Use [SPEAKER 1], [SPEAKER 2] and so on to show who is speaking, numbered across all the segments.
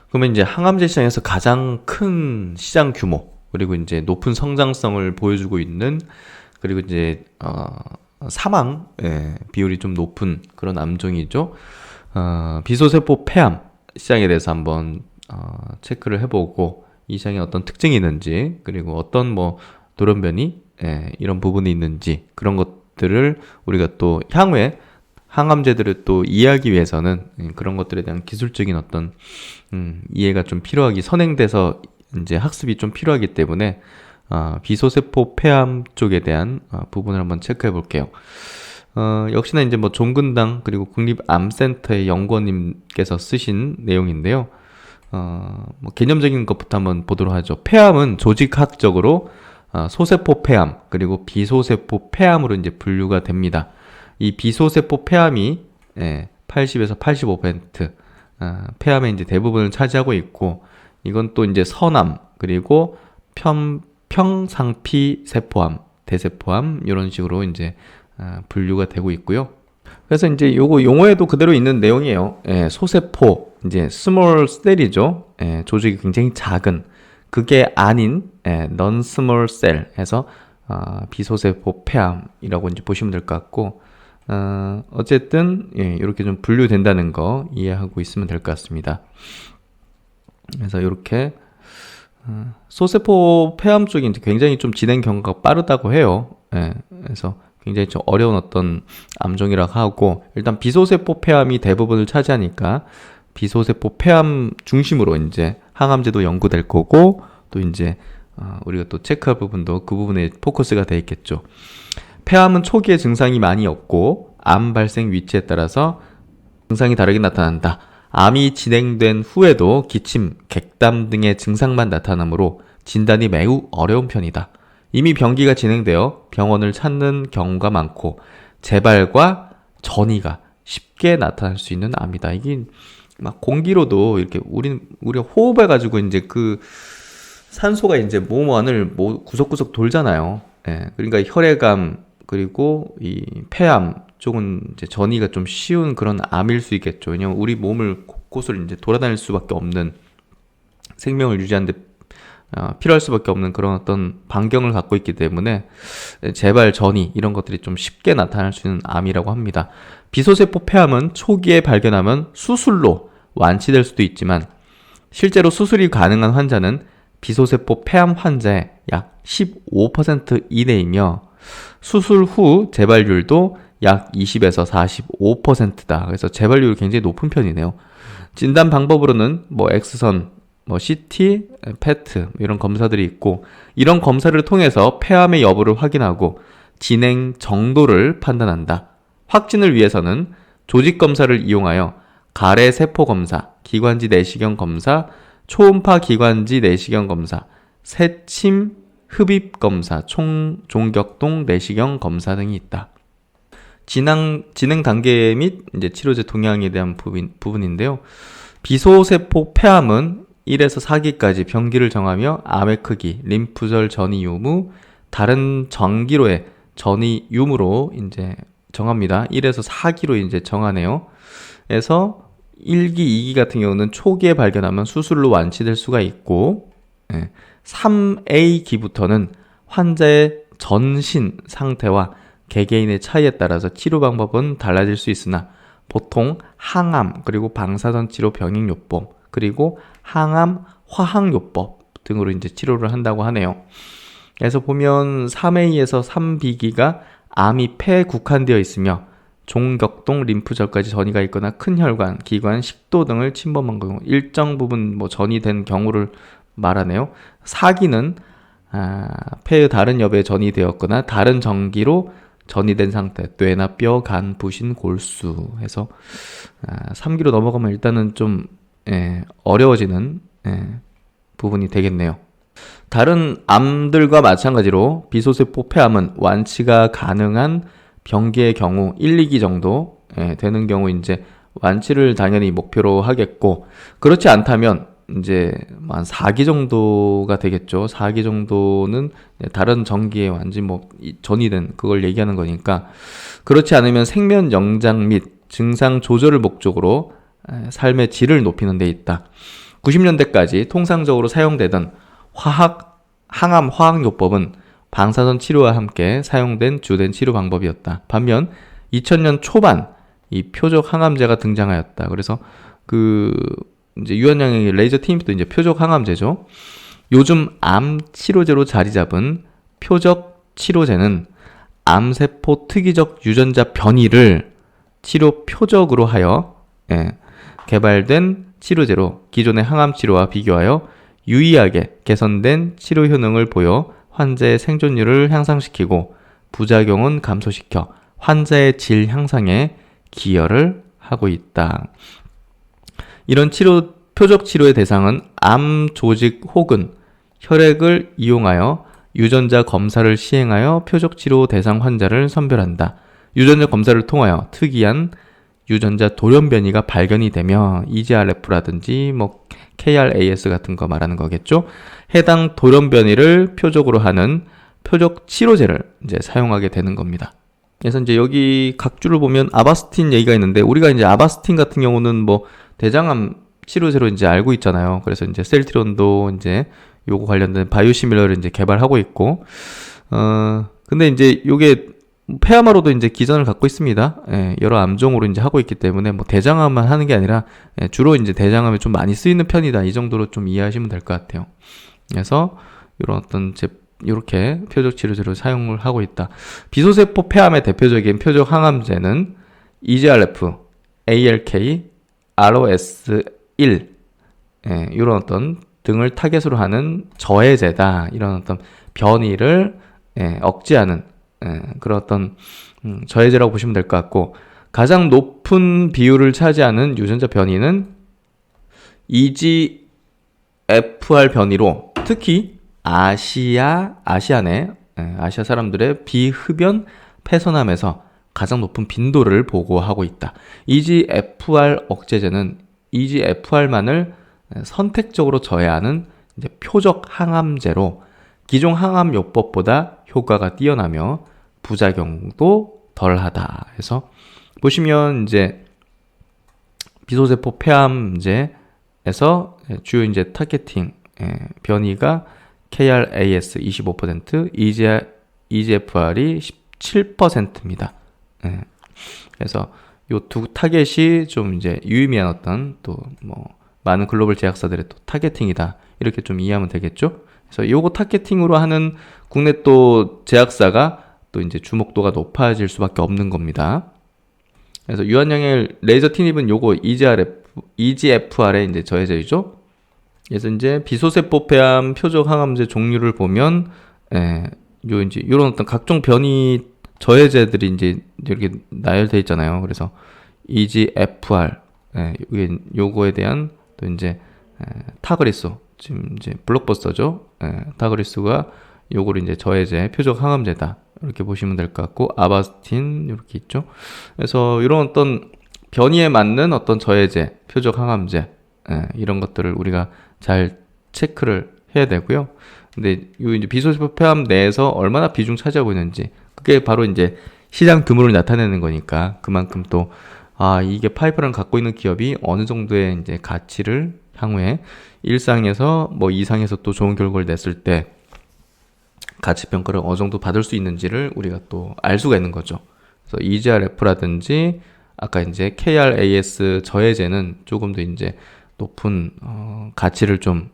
[SPEAKER 1] 그러면 이제 항암제 시장에서 가장 큰 시장 규모, 그리고 이제 높은 성장성을 보여주고 있는, 그리고 이제 사망 비율이 좀 높은 그런 암종이죠. 비소세포 폐암 시장에 대해서 한번 체크를 해보고, 이 시장에 어떤 특징이 있는지, 그리고 어떤 뭐 돌연변이 이런 부분이 있는지, 그런 것들을 우리가 또 향후에 항암제들을 또 이해하기 위해서는 그런 것들에 대한 기술적인 어떤 이해가 좀 필요하기, 선행돼서 이제 학습이 좀 필요하기 때문에 비소세포 폐암 쪽에 대한 부분을 한번 체크해 볼게요. 역시나 이제 뭐 종근당 그리고 국립암센터의 연구원님께서 쓰신 내용인데요. 뭐 개념적인 것부터 한번 보도록 하죠. 폐암은 조직학적으로 소세포 폐암 그리고 비소세포 폐암으로 이제 분류가 됩니다. 이 비소세포 폐암이 80에서 85% 폐암의 이제 대부분을 차지하고 있고, 이건 또 이제 선암 그리고 평상피 세포암, 대세포암 이런 식으로 이제 분류가 되고 있고요. 그래서 이제 요거 용어에도 그대로 있는 내용이에요. 소세포, 이제 small cell이죠. 조직이 굉장히 작은, 그게 아닌 non small cell 해서 비소세포 폐암이라고 이제 보시면 될 것 같고, 어쨌든 이렇게 좀 분류된다는 거 이해하고 있으면 될 것 같습니다. 그래서 이렇게 소세포 폐암 쪽이 굉장히 좀 진행 경과가 빠르다고 해요. 그래서 굉장히 좀 어려운 어떤 암종이라고 하고, 일단 비소세포 폐암이 대부분을 차지하니까 비소세포 폐암 중심으로 이제 항암제도 연구될 거고, 또 이제 우리가 또 체크할 부분도 그 부분에 포커스가 돼 있겠죠. 폐암은 초기에 증상이 많이 없고 암 발생 위치에 따라서 증상이 다르게 나타난다. 암이 진행된 후에도 기침, 객담 등의 증상만 나타나므로 진단이 매우 어려운 편이다. 이미 병기가 진행되어 병원을 찾는 경우가 많고 재발과 전이가 쉽게 나타날 수 있는 암이다. 이게 막 공기로도 이렇게 우리가 호흡해가지고 이제 그 산소가 이제 몸 안을 구석구석 돌잖아요. 그러니까 혈액암 그리고 이 폐암 쪽은 이제 전이가 좀 쉬운 그런 암일 수 있겠죠. 왜냐면 우리 몸을 곳곳을 이제 돌아다닐 수밖에 없는, 생명을 유지하는데 필요할 수밖에 없는 그런 어떤 반경을 갖고 있기 때문에 재발, 전이 이런 것들이 좀 쉽게 나타날 수 있는 암이라고 합니다. 비소세포 폐암은 초기에 발견하면 수술로 완치될 수도 있지만 실제로 수술이 가능한 환자는 비소세포 폐암 환자의 약 15% 이내이며 수술 후 재발률도 약 20에서 45%다. 그래서 재발률이 굉장히 높은 편이네요. 진단 방법으로는 뭐 엑스선, 뭐 CT, 페트 이런 검사들이 있고, 이런 검사를 통해서 폐암의 여부를 확인하고 진행 정도를 판단한다. 확진을 위해서는 조직 검사를 이용하여 가래 세포 검사, 기관지 내시경 검사, 초음파 기관지 내시경 검사, 새침 흡입 검사, 종격동 내시경 검사 등이 있다. 진행 단계 및 이제 치료제 동향에 대한 부분인데요. 비소세포 폐암은 1에서 4기까지 병기를 정하며 암의 크기, 림프절 전이 유무, 다른 전기로의 전이 유무로 이제 정합니다. 1에서 4기로 이제 정하네요. 그래서 1기, 2기 같은 경우는 초기에 발견하면 수술로 완치될 수가 있고, 3A기부터는 환자의 전신 상태와 개개인의 차이에 따라서 치료 방법은 달라질 수 있으나 보통 항암 그리고 방사선 치료 병행요법 그리고 항암 화학요법 등으로 이제 치료를 한다고 하네요. 그래서 보면 3A에서 3B기가 암이 폐에 국한되어 있으며 종격동 림프절까지 전이가 있거나 큰 혈관, 기관, 식도 등을 침범한 경우, 일정 부분 뭐 전이 된 경우를 말하네요. 4기는 폐의 다른 여부에 전이 되었거나 다른 전기로 전이된 상태, 뇌나 뼈, 간, 부신, 골수 해서 3기로 넘어가면 일단은 좀 어려워지는 부분이 되겠네요. 다른 암들과 마찬가지로 비소세포 폐암은 완치가 가능한 병기의 경우 1, 2기 정도 되는 경우 이제 완치를 당연히 목표로 하겠고, 그렇지 않다면 이제 한 4기 정도가 되겠죠. 4기 정도는 다른 전기에 완전 뭐 전이 된 그걸 얘기하는 거니까, 그렇지 않으면 생면 영장 및 증상 조절을 목적으로 삶의 질을 높이는 데 있다. 90년대까지 통상적으로 사용되던 항암 화학요법은 방사선 치료와 함께 사용된 주된 치료 방법이었다. 반면 2000년 초반 이 표적 항암제가 등장하였다. 그래서 이제 유한양의 레이저 TMP도 이제 표적 항암제죠. 요즘 암 치료제로 자리 잡은 표적 치료제는 암세포 특이적 유전자 변이를 치료 표적으로 하여 개발된 치료제로 기존의 항암 치료와 비교하여 유의하게 개선된 치료 효능을 보여 환자의 생존율을 향상시키고 부작용은 감소시켜 환자의 질 향상에 기여를 하고 있다. 이런 표적 치료의 대상은 암 조직 혹은 혈액을 이용하여 유전자 검사를 시행하여 표적 치료 대상 환자를 선별한다. 유전자 검사를 통하여 특이한 유전자 돌연변이가 발견이 되며 EGRF라든지 KRAS 같은 거 말하는 거겠죠. 해당 돌연변이를 표적으로 하는 표적 치료제를 이제 사용하게 되는 겁니다. 그래서 이제 여기 각주를 보면 아바스틴 얘기가 있는데, 우리가 이제 아바스틴 같은 경우는 대장암 치료제로 이제 알고 있잖아요. 그래서 이제 셀트리온도 이제 요거 관련된 바이오시밀러를 이제 개발하고 있고, 근데 이제 요게 폐암으로도 이제 기전을 갖고 있습니다. 여러 암종으로 이제 하고 있기 때문에 대장암만 하는 게 아니라 주로 이제 대장암에 좀 많이 쓰이는 편이다. 이 정도로 좀 이해하시면 될 것 같아요. 그래서 이런 이렇게 표적 치료제로 사용을 하고 있다. 비소세포 폐암의 대표적인 표적 항암제는 EGRF, ALK, ROS1 이런 등을 타겟으로 하는 저해제다. 이런 변이를 억제하는 그런 저해제라고 보시면 될 것 같고, 가장 높은 비율을 차지하는 유전자 변이는 EGFR 변이로 특히 아시아 사람들의 비흡연 폐선암에서 가장 높은 빈도를 보고하고 있다. EGFR 억제제는 EGFR만을 선택적으로 저해하는 이제 표적 항암제로 기존 항암요법보다 효과가 뛰어나며 부작용도 덜하다. 해서 보시면 이제 비소세포 폐암제에서 주요 이제 타겟팅 변이가 KRAS 25%, EGFR이 17%입니다. 그래서 요 두 타겟이 좀 이제 유의미한 많은 글로벌 제약사들의 또 타겟팅이다. 이렇게 좀 이해하면 되겠죠? 그래서 요거 타겟팅으로 하는 국내 또 제약사가 또 이제 주목도가 높아질 수밖에 없는 겁니다. 그래서 유한양의 레이저 티닙은 요거 EGFR의 이제 저해제이죠. 그래서 이제 비소세포 폐암 표적 항암제 종류를 보면 이제 요런 각종 변이 저해제들이 이제 이렇게 나열되어 있잖아요. 그래서 EGFR 요거에 대한 또 이제 타그리스, 지금 이제 블록버스터죠. 타그리스가 요거를 이제 저해제 표적 항암제다. 이렇게 보시면 될 것 같고, 아바스틴 이렇게 있죠. 그래서 이런 변이에 맞는 저해제, 표적 항암제 이런 것들을 우리가 잘 체크를 해야 되고요. 근데 요 이제 비소세포 폐암 내에서 얼마나 비중 차지하고 있는지, 그게 바로 이제 시장 규모를 나타내는 거니까, 그만큼 또 이게 파이프라인 갖고 있는 기업이 어느 정도의 이제 가치를 향후에 일상에서 이상에서 또 좋은 결과를 냈을 때 가치 평가를 어느 정도 받을 수 있는지를 우리가 또 알 수가 있는 거죠. 그래서 EGRF라든지 아까 이제 KRAS 저해제는 조금 더 이제 높은 가치를 좀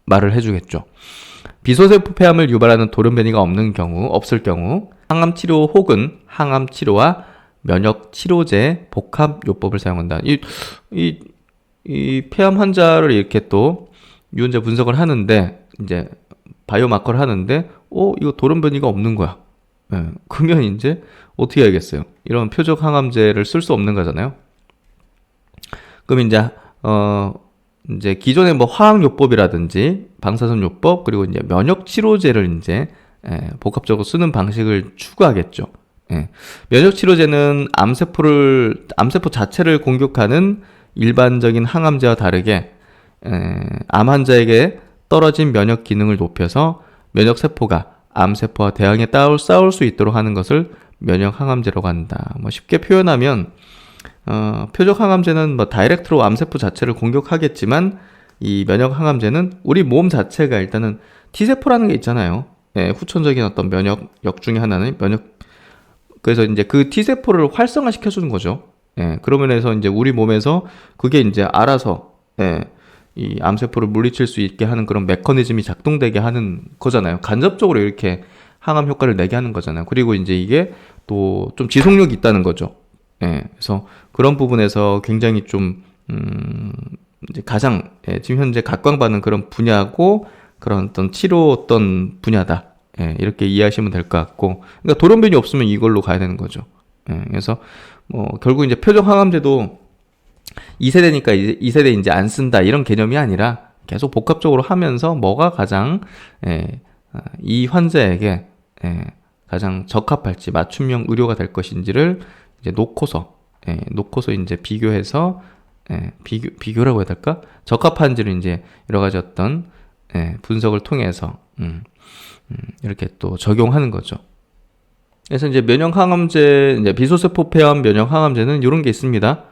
[SPEAKER 1] 말을 해주겠죠. 비소세포 폐암을 유발하는 돌연변이가 없을 경우 항암 치료 혹은 항암 치료와 면역 치료제 복합 요법을 사용한다. 이 폐암 환자를 이렇게 또 유전자 분석을 하는데, 이제 바이오마커를 하는데 이거 돌연변이가 없는 거야. 그러면 이제 어떻게 해야겠어요? 이런 표적 항암제를 쓸 수 없는 거잖아요. 그럼 이제 기존의 화학요법이라든지 방사선요법, 그리고 이제 면역치료제를 이제 복합적으로 쓰는 방식을 추구하겠죠. 면역치료제는 암세포 자체를 공격하는 일반적인 항암제와 다르게 암 환자에게 떨어진 면역 기능을 높여서 면역세포가 암세포와 대항해 싸울 수 있도록 하는 것을 면역 항암제라고 한다. 쉽게 표현하면 표적 항암제는 뭐 다이렉트로 암세포 자체를 공격하겠지만 이 면역 항암제는 우리 몸 자체가 일단은 T세포라는 게 있잖아요. 예, 후천적인 어떤 면역력 중에 하나는 그래서 이제 그 T세포를 활성화시켜 주는 거죠. 예, 그러면서 이제 우리 몸에서 그게 이제 알아서 이 암세포를 물리칠 수 있게 하는 그런 메커니즘이 작동되게 하는 거잖아요. 간접적으로 이렇게 항암 효과를 내게 하는 거잖아요. 그리고 이제 이게 또 좀 지속력이 있다는 거죠. 예, 그래서 그런 부분에서 굉장히 좀 이제 가장 지금 현재 각광받는 그런 분야고 그런 어떤 치료 어떤 분야다. 이렇게 이해하시면 될 것 같고, 그러니까 돌연변이 없으면 이걸로 가야 되는 거죠. 그래서 뭐 결국 이제 표적 항암제도 2세대니까 이제 2세대 이제 안 쓴다 이런 개념이 아니라 계속 복합적으로 하면서 뭐가 가장 이 환자에게 가장 적합할지 맞춤형 의료가 될 것인지를 이제 놓고서 이제 비교해서 비교라고 해야 될까? 적합한지를 이제 여러 가지 어떤 분석을 통해서 이렇게 또 적용하는 거죠. 그래서 이제 면역 항암제, 이제 비소세포 폐암 면역 항암제는 이런 게 있습니다.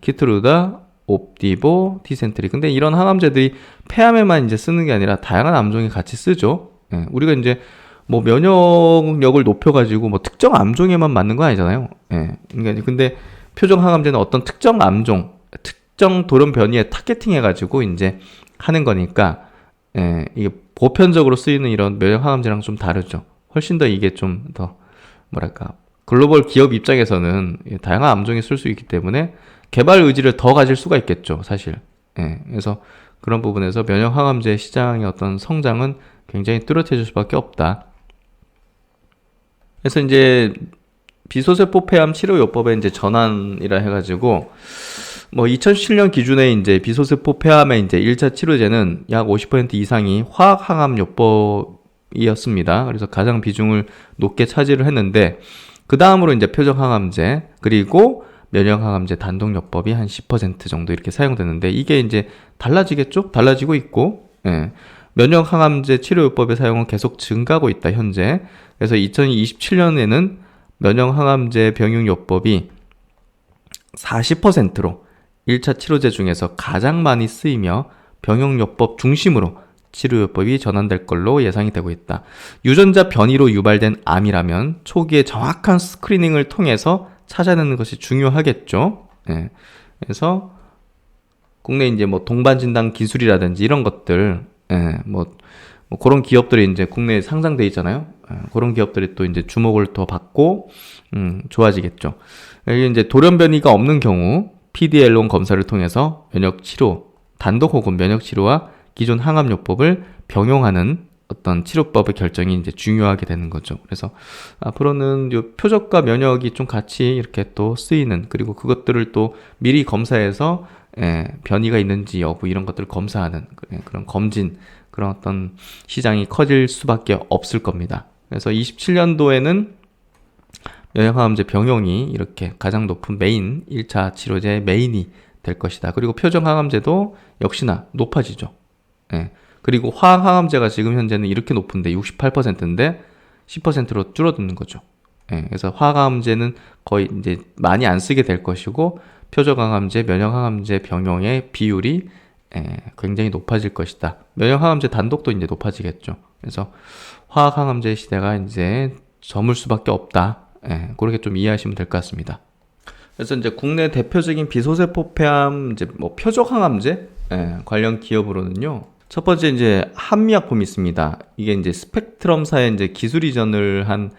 [SPEAKER 1] 키트루다, 옵디보, 티센트리. 근데 이런 항암제들이 폐암에만 이제 쓰는 게 아니라 다양한 암종에 같이 쓰죠. 우리가 이제 뭐 면역력을 높여가지고 뭐 특정 암종에만 맞는 거 아니잖아요. 그러니까 근데 표적 항암제는 어떤 특정 암종, 특정 돌연 변이에 타겟팅해가지고 이제 하는 거니까 이게 보편적으로 쓰이는 이런 면역 항암제랑 좀 다르죠. 훨씬 더 이게 좀 더 뭐랄까 글로벌 기업 입장에서는 다양한 암종에 쓸 수 있기 때문에 개발 의지를 더 가질 수가 있겠죠, 사실. 그래서 그런 부분에서 면역 항암제 시장의 어떤 성장은 굉장히 뚜렷해질 수밖에 없다. 그래서 이제 비소세포 폐암 치료요법의 이제 전환이라 해가지고 뭐 2017년 기준에 이제 비소세포 폐암의 이제 1차 치료제는 약 50% 이상이 화학 항암 요법이었습니다. 그래서 가장 비중을 높게 차지를 했는데 그 다음으로 이제 표적 항암제 그리고 면역 항암제 단독 요법이 한 10% 정도 이렇게 사용되는데 이게 이제 달라지겠죠? 달라지고 있고 면역 항암제 치료 요법의 사용은 계속 증가하고 있다 현재. 그래서 2027년에는 면역 항암제 병용 요법이 40%로 1차 치료제 중에서 가장 많이 쓰이며 병용요법 중심으로 치료요법이 전환될 걸로 예상이 되고 있다. 유전자 변이로 유발된 암이라면 초기에 정확한 스크리닝을 통해서 찾아내는 것이 중요하겠죠. 그래서 국내 이제 뭐 동반진단 기술이라든지 이런 것들, 뭐 그런 기업들이 이제 국내에 상장돼 있잖아요. 그런 기업들이 또 이제 주목을 더 받고, 좋아지겠죠. 이게 이제 돌연 변이가 없는 경우, PD-L1 검사를 통해서 면역 치료, 단독 혹은 면역 치료와 기존 항암요법을 병용하는 어떤 치료법의 결정이 이제 중요하게 되는 거죠. 그래서 앞으로는 요 표적과 면역이 좀 같이 이렇게 또 쓰이는, 그리고 그것들을 또 미리 검사해서 변이가 있는지 여부 이런 것들을 검사하는 그런 검진, 그런 어떤 시장이 커질 수밖에 없을 겁니다. 그래서 27년도에는 면역항암제 병용이 이렇게 가장 높은 메인 1차 치료제의 메인이 될 것이다. 그리고 표적항암제도 역시나 높아지죠. 그리고 화학항암제가 지금 현재는 이렇게 높은데 68%인데 10%로 줄어드는 거죠. 그래서 화학항암제는 거의 이제 많이 안 쓰게 될 것이고 표적항암제, 면역항암제 병용의 비율이 굉장히 높아질 것이다. 면역항암제 단독도 이제 높아지겠죠. 그래서 화학항암제 시대가 이제 저물 수밖에 없다. 그렇게 좀 이해하시면 될 것 같습니다. 그래서 이제 국내 대표적인 비소세포 폐암 이제 뭐 표적 항암제 관련 기업으로는요. 첫 번째 이제 한미약품이 있습니다. 이게 이제 스펙트럼사의 이제 기술 이전을 한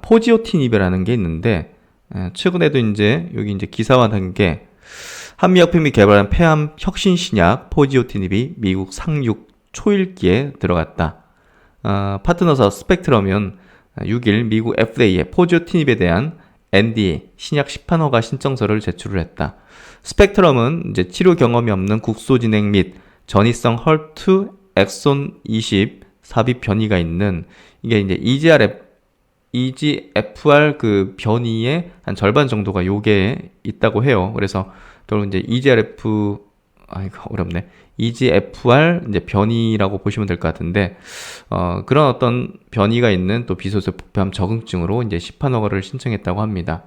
[SPEAKER 1] 포지오티닙이라는 게 있는데 최근에도 이제 여기 이제 기사화된 게 한미약품이 개발한 폐암 혁신 신약 포지오티닙이 미국 상륙 초일기에 들어갔다. 파트너사 스펙트럼은 6일 미국 FDA에 포지오티닙에 대한 NDA 신약 시판허가 신청서를 제출을 했다. 스펙트럼은 이제 치료 경험이 없는 국소 진행 및 전이성 헐트 엑손 20 삽입 변이가 있는 이게 이제 EGFR 그 변이의 한 절반 정도가 요게 있다고 해요. 그래서 결국 이제 EGFR 이제 변이라고 보시면 될 것 같은데 그런 어떤 변이가 있는 또 비소세포 폐암 적응증으로 이제 시판 허가를 신청했다고 합니다.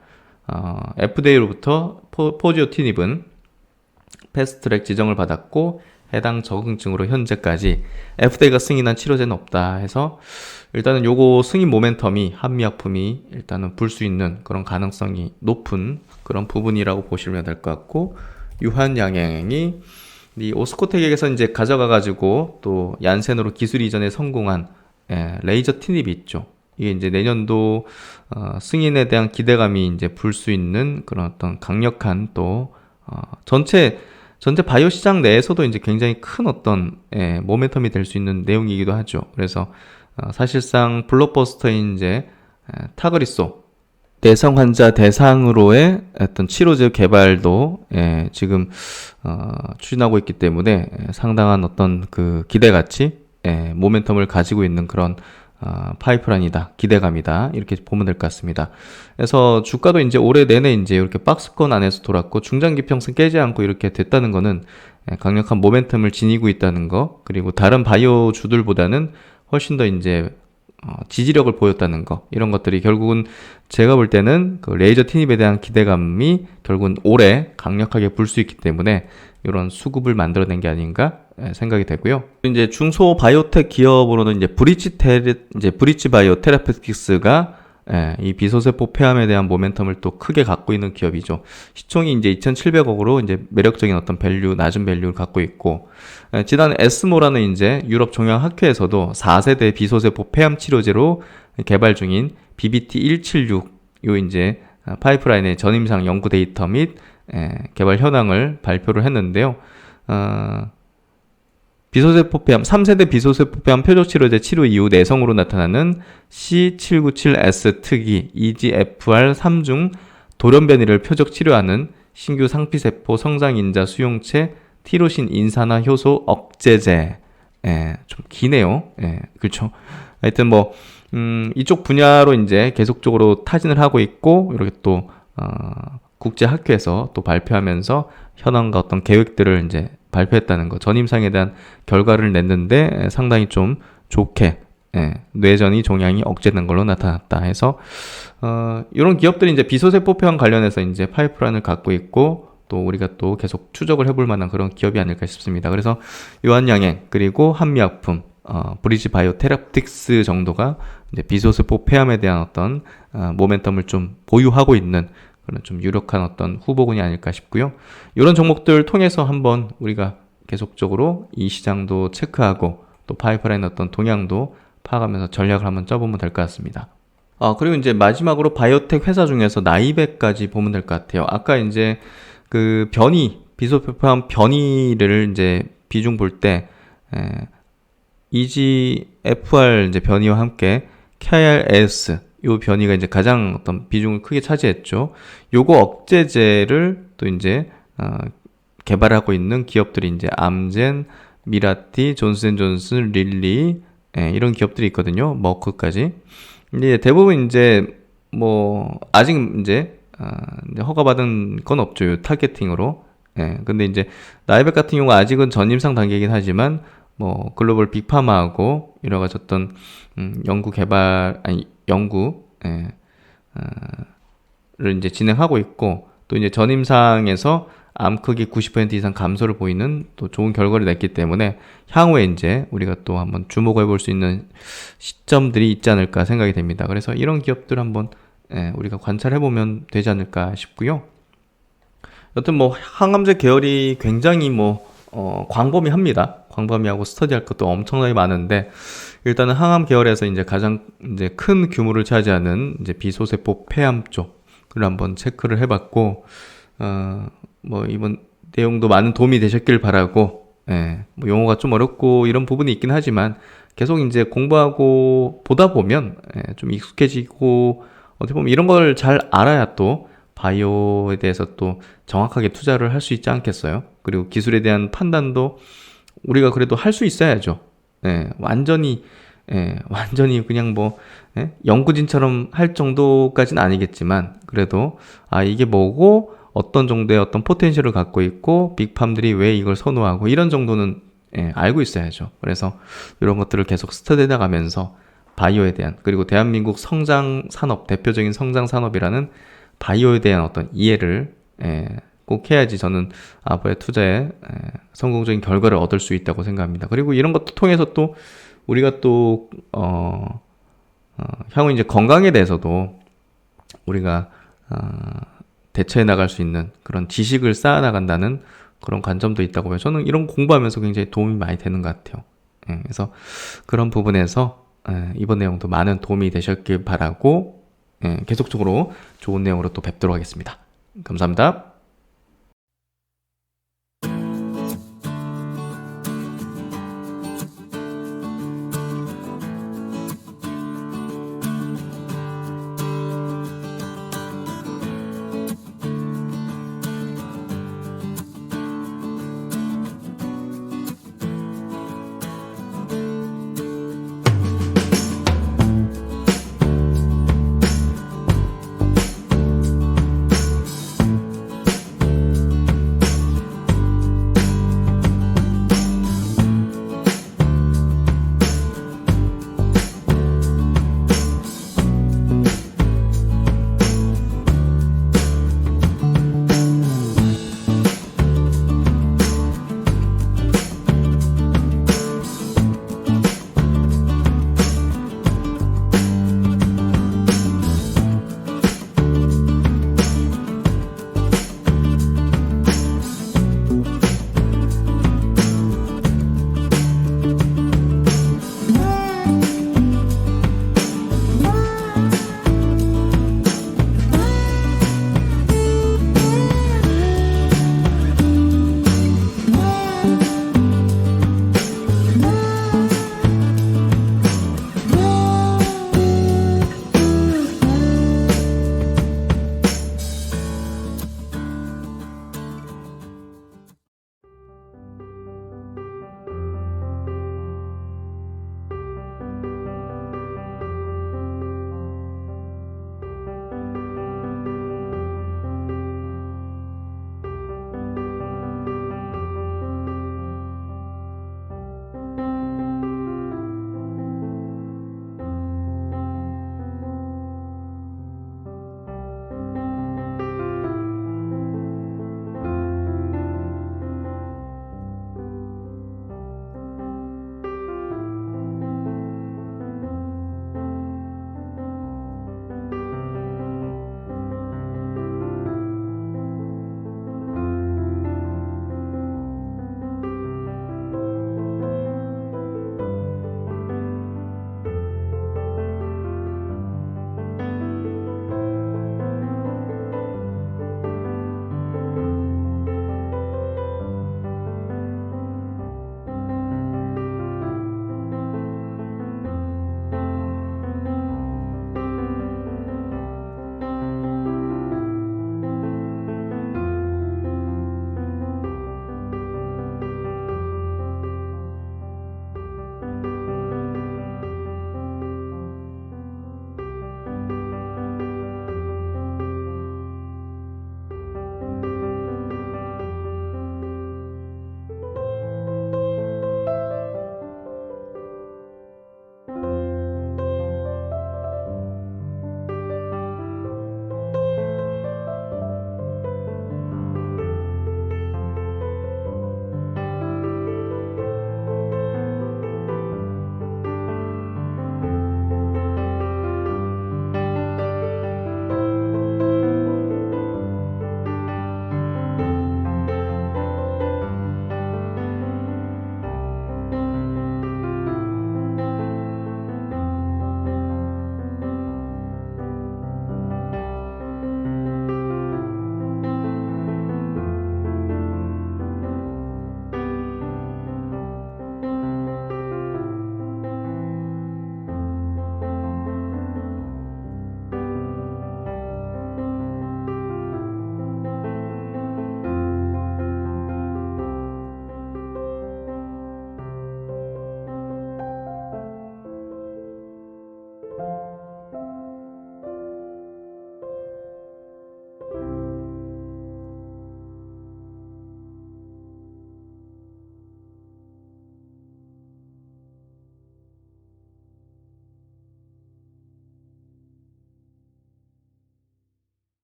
[SPEAKER 1] FDA로부터 포지오티닙은 패스트트랙 지정을 받았고 해당 적응증으로 현재까지 FDA가 승인한 치료제는 없다 해서 일단은 요거 승인 모멘텀이 한미약품이 일단은 불 수 있는 그런 가능성이 높은 그런 부분이라고 보시면 될 것 같고, 유한양행이 이 오스코텍에서 이제 가져가가지고 또 얀센으로 기술 이전에 성공한 레이저 티닙이 있죠. 이게 이제 내년도 승인에 대한 기대감이 이제 불 수 있는 그런 어떤 강력한 또 전체 바이오 시장 내에서도 이제 굉장히 큰 어떤 모멘텀이 될 수 있는 내용이기도 하죠. 그래서 사실상 블록버스터인 이제 타그리소 내성 환자 대상으로의 어떤 치료제 개발도 지금 추진하고 있기 때문에 상당한 어떤 그 기대같이 모멘텀을 가지고 있는 그런 파이프라인이다, 기대감이다, 이렇게 보면 될 것 같습니다. 그래서 주가도 이제 올해 내내 이제 이렇게 박스권 안에서 돌았고 중장기 평선 깨지 않고 이렇게 됐다는 거는 강력한 모멘텀을 지니고 있다는 거, 그리고 다른 바이오 주들보다는 훨씬 더 이제 지지력을 보였다는 거, 이런 것들이 결국은 제가 볼 때는 그 레이저 티닙에 대한 기대감이 결국은 올해 강력하게 불 수 있기 때문에 이런 수급을 만들어낸 게 아닌가 생각이 되고요. 이제 중소 바이오텍 기업으로는 이제 브릿지 바이오 테라피틱스가 이 비소세포 폐암에 대한 모멘텀을 또 크게 갖고 있는 기업이죠. 시총이 이제 2,700억으로 이제 매력적인 어떤 낮은 밸류를 갖고 있고, 지난 에스모라는 이제 유럽 종양학회에서도 4세대 비소세포 폐암 치료제로 개발 중인 BBT176 요 이제 파이프라인의 전임상 연구 데이터 및 개발 현황을 발표를 했는데요. 비소세포폐암 3세대 비소세포폐암 표적치료제 치료 이후 내성으로 나타나는 C797S 특이 EGFR3중 돌연변이를 표적 치료하는 신규 상피세포 성장인자 수용체 티로신 인산화 효소 억제제. 좀 기네요. 그렇죠. 하여튼 뭐 이쪽 분야로 이제 계속적으로 타진을 하고 있고, 이렇게 또 국제학회에서 또 발표하면서 현황과 어떤 계획들을 이제 발표했다는 거, 전임상에 대한 결과를 냈는데 상당히 좀 좋게 뇌전이 종양이 억제된 걸로 나타났다 해서 이런 기업들이 이제 비소세포 폐암 관련해서 이제 파이프라인을 갖고 있고, 또 우리가 또 계속 추적을 해볼 만한 그런 기업이 아닐까 싶습니다. 그래서 유한양행 그리고 한미약품, 브리지 바이오 테라픽스 정도가 이제 비소세포 폐암에 대한 어떤 모멘텀을 좀 보유하고 있는 그런 좀 유력한 어떤 후보군이 아닐까 싶고요. 이런 종목들 통해서 한번 우리가 계속적으로 이 시장도 체크하고 또 파이프라인 어떤 동향도 파악하면서 전략을 한번 짜보면 될 것 같습니다. 그리고 이제 마지막으로 바이오텍 회사 중에서 나이베까지 보면 될 것 같아요. 아까 이제 그 비소표포함 변이를 이제 비중 볼 때 EGFR 이제 변이와 함께 KRS 요 변이가 이제 가장 어떤 비중을 크게 차지했죠. 요거 억제제를 또 이제 개발하고 있는 기업들이 이제 암젠, 미라티, 존슨앤존슨, 릴리 이런 기업들이 있거든요. 머크까지. 근데 대부분 이제 뭐 아직 이제 허가받은 건 없죠. 요 타겟팅으로. 근데 이제 나이백 같은 경우 아직은 전임상 단계이긴 하지만 뭐 글로벌 빅파마하고 여러 가지 어떤 연구를 이제 진행하고 있고, 또 이제 전임상에서 암 크기 90% 이상 감소를 보이는 또 좋은 결과를 냈기 때문에 향후에 이제 우리가 또 한번 주목해 볼 수 있는 시점들이 있지 않을까 생각이 됩니다. 그래서 이런 기업들 한번 우리가 관찰해 보면 되지 않을까 싶고요. 여튼 뭐 항암제 계열이 굉장히 뭐 광범위합니다. 광범위하고 스터디할 것도 엄청나게 많은데, 일단은 항암 계열에서 이제 가장 이제 큰 규모를 차지하는 이제 비소세포 폐암 쪽을 한번 체크를 해봤고, 뭐 이번 내용도 많은 도움이 되셨길 바라고, 뭐 용어가 좀 어렵고 이런 부분이 있긴 하지만 계속 이제 공부하고 보다 보면 좀 익숙해지고, 어떻게 보면 이런 걸 잘 알아야 또 바이오에 대해서 또 정확하게 투자를 할 수 있지 않겠어요? 그리고 기술에 대한 판단도 우리가 그래도 할 수 있어야죠. 완전히 그냥 뭐 연구진처럼 할 정도까지는 아니겠지만, 그래도 이게 뭐고 어떤 정도의 어떤 포텐셜을 갖고 있고 빅팜들이 왜 이걸 선호하고 이런 정도는 알고 있어야죠. 그래서 이런 것들을 계속 스터디해 나가면서 바이오에 대한, 그리고 대한민국 성장 산업, 대표적인 성장 산업이라는 바이오에 대한 어떤 이해를 꼭 해야지 저는 앞으로의 투자에 성공적인 결과를 얻을 수 있다고 생각합니다. 그리고 이런 것도 통해서 또 우리가 또 향후 이제 건강에 대해서도 우리가 대처해 나갈 수 있는 그런 지식을 쌓아 나간다는 그런 관점도 있다고 해요. 저는 이런 공부하면서 굉장히 도움이 많이 되는 것 같아요. 그래서 그런 부분에서 이번 내용도 많은 도움이 되셨길 바라고 계속적으로 좋은 내용으로 또 뵙도록 하겠습니다. 감사합니다.